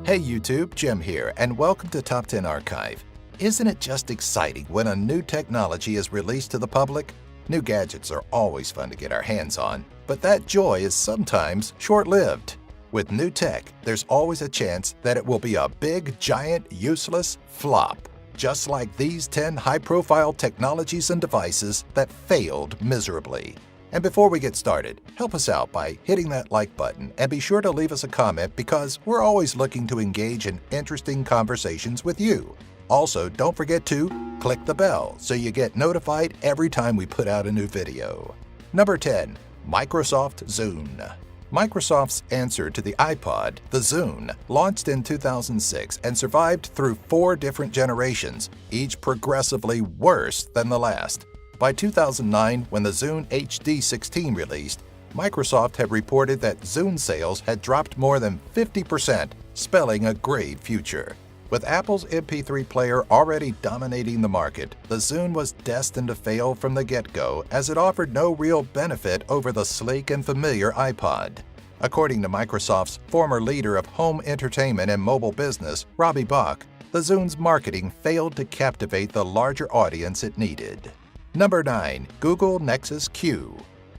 Hey YouTube, Jim here, and welcome to Top 10 Archive. Isn't it just exciting when a new technology is released to the public? New gadgets are always fun to get our hands on, but that joy is sometimes short-lived. With new tech, there's always a chance that it will be a big, giant, useless flop, just like these 10 high-profile technologies and devices that failed miserably. And before we get started, help us out by hitting that like button and be sure to leave us a comment because we're always looking to engage in interesting conversations with you. Also, don't forget to click the bell so you get notified every time we put out a new video. Number 10. Microsoft Zune. Microsoft's answer to the iPod, the Zune, launched in 2006 and survived through 4 different generations, each progressively worse than the last. By 2009, when the Zune HD16 released, Microsoft had reported that Zune sales had dropped more than 50%, spelling a grave future. With Apple's MP3 player already dominating the market, the Zune was destined to fail from the get-go as it offered no real benefit over the sleek and familiar iPod. According to Microsoft's former leader of home entertainment and mobile business, Robbie Bach, the Zune's marketing failed to captivate the larger audience it needed. Number 9. Google Nexus Q.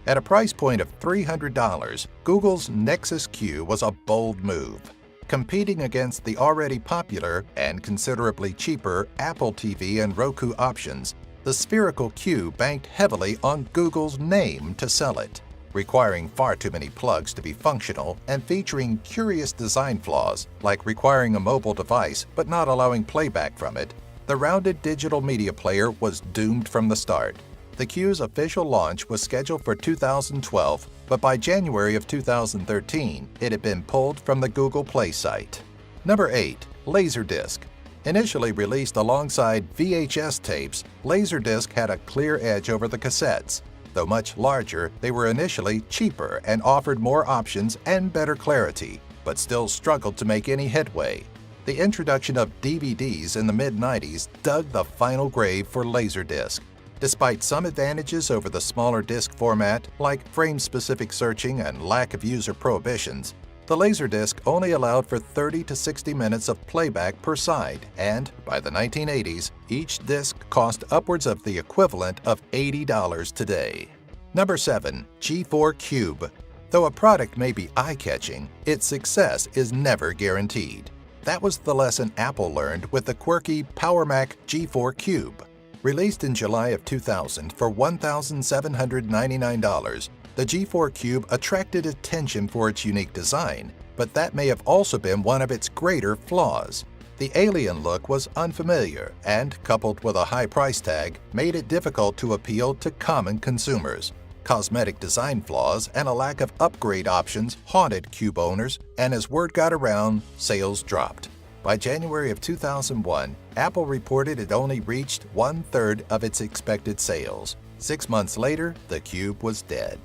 At a price point of $300, Google's Nexus Q was a bold move. Competing against the already popular and considerably cheaper Apple TV and Roku options, the spherical Q banked heavily on Google's name to sell it. Requiring far too many plugs to be functional and featuring curious design flaws, like requiring a mobile device but not allowing playback from it, the rounded digital media player was doomed from the start. The Q's official launch was scheduled for 2012, but by January of 2013, it had been pulled from the Google Play site. Number 8. Laserdisc. Initially released alongside VHS tapes, Laserdisc had a clear edge over the cassettes. Though much larger, they were initially cheaper and offered more options and better clarity, but still struggled to make any headway. The introduction of DVDs in the mid-90s dug the final grave for Laserdisc. Despite some advantages over the smaller disc format, like frame-specific searching and lack of user prohibitions, the Laserdisc only allowed for 30 to 60 minutes of playback per side, and by the 1980s, each disc cost upwards of the equivalent of $80 today. Number 7. G4 Cube. Though a product may be eye-catching, its success is never guaranteed. That was the lesson Apple learned with the quirky PowerMac G4 Cube. Released in July of 2000 for $1,799, the G4 Cube attracted attention for its unique design, but that may have also been one of its greater flaws. The alien look was unfamiliar and, coupled with a high price tag, made it difficult to appeal to common consumers. Cosmetic design flaws and a lack of upgrade options haunted Cube owners, and as word got around, sales dropped. By January of 2001, Apple reported it only reached 1/3 of its expected sales. 6 months later, the Cube was dead.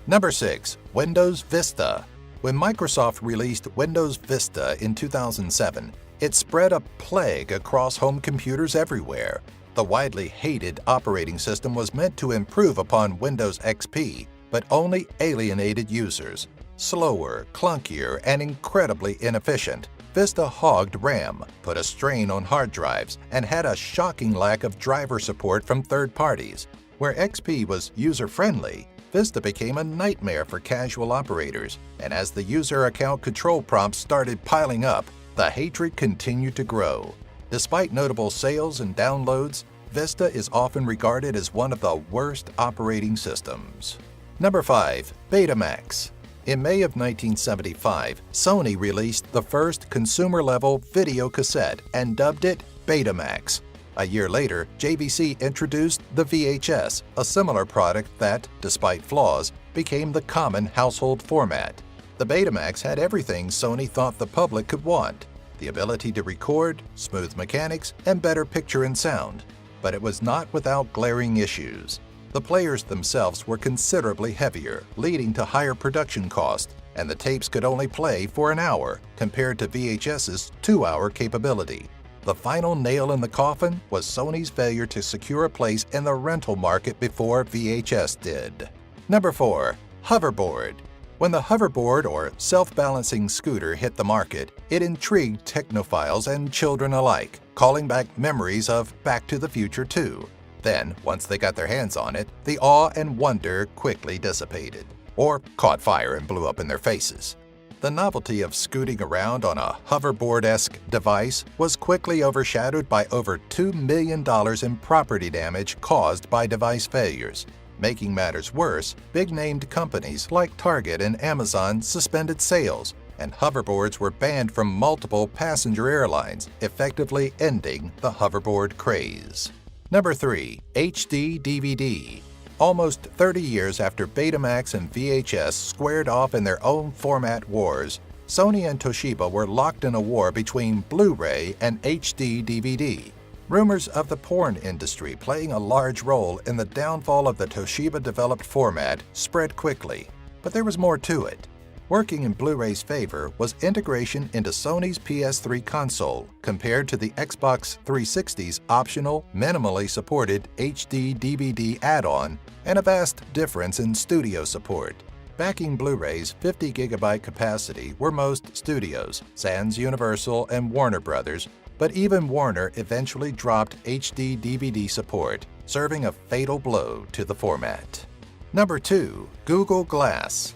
Number 6. Windows Vista. When Microsoft released Windows Vista in 2007, it spread a plague across home computers everywhere. The widely hated operating system was meant to improve upon Windows XP, but only alienated users. Slower, clunkier, and incredibly inefficient, Vista hogged RAM, put a strain on hard drives, and had a shocking lack of driver support from third parties. Where XP was user-friendly, Vista became a nightmare for casual operators, and as the user account control prompts started piling up, the hatred continued to grow. Despite notable sales and downloads, Vista is often regarded as one of the worst operating systems. Number 5. Betamax. In May of 1975, Sony released the first consumer-level video cassette and dubbed it Betamax. A year later, JVC introduced the VHS, a similar product that, despite flaws, became the common household format. The Betamax had everything Sony thought the public could want: the ability to record, smooth mechanics, and better picture and sound. But it was not without glaring issues. The players themselves were considerably heavier, leading to higher production costs, and the tapes could only play for an hour, compared to VHS's 2-hour capability. The final nail in the coffin was Sony's failure to secure a place in the rental market before VHS did. Number 4. Hoverboard. When the hoverboard or self-balancing scooter hit the market, it intrigued technophiles and children alike, calling back memories of Back to the Future 2. Then, once they got their hands on it, the awe and wonder quickly dissipated, or caught fire and blew up in their faces. The novelty of scooting around on a hoverboard-esque device was quickly overshadowed by over $2 million in property damage caused by device failures. Making matters worse, big-named companies like Target and Amazon suspended sales, and hoverboards were banned from multiple passenger airlines, effectively ending the hoverboard craze. Number 3. HD DVD. Almost 30 years after Betamax and VHS squared off in their own format wars, Sony and Toshiba were locked in a war between Blu-ray and HD DVD. Rumors of the porn industry playing a large role in the downfall of the Toshiba-developed format spread quickly, but there was more to it. Working in Blu-ray's favor was integration into Sony's PS3 console compared to the Xbox 360's optional, minimally supported HD DVD add-on, and a vast difference in studio support. Backing Blu-ray's 50GB capacity were most studios, sans Universal and Warner Brothers, but even Warner eventually dropped HD DVD support, serving a fatal blow to the format. Number 2. Google Glass.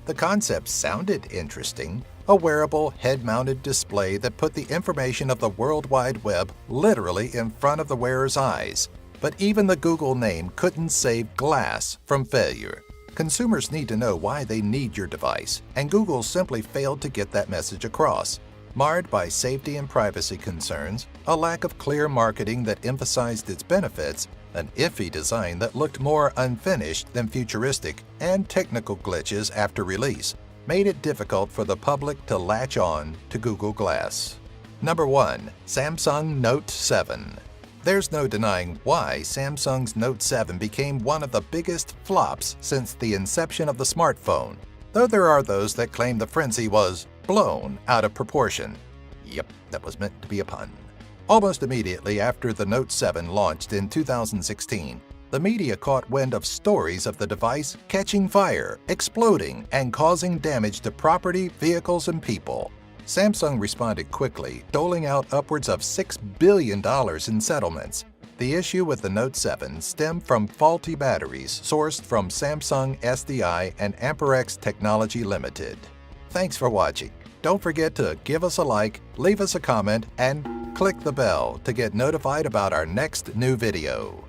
The concept sounded interesting, a wearable head-mounted display that put the information of the World Wide Web literally in front of the wearer's eyes. But even the Google name couldn't save Glass from failure. Consumers need to know why they need your device, and Google simply failed to get that message across. Marred by safety and privacy concerns, a lack of clear marketing that emphasized its benefits, an iffy design that looked more unfinished than futuristic, and technical glitches after release, made it difficult for the public to latch on to Google Glass. Number 1. Samsung Note 7. There's no denying why Samsung's Note 7 became one of the biggest flops since the inception of the smartphone, though there are those that claim the frenzy was blown out of proportion. Yep, that was meant to be a pun. Almost immediately after the Note 7 launched in 2016, the media caught wind of stories of the device catching fire, exploding, and causing damage to property, vehicles, and people. Samsung responded quickly, doling out upwards of $6 billion in settlements. The issue with the Note 7 stemmed from faulty batteries sourced from Samsung SDI and Amperex Technology Limited. Thanks for watching. Don't forget to give us a like, leave us a comment, and click the bell to get notified about our next new video.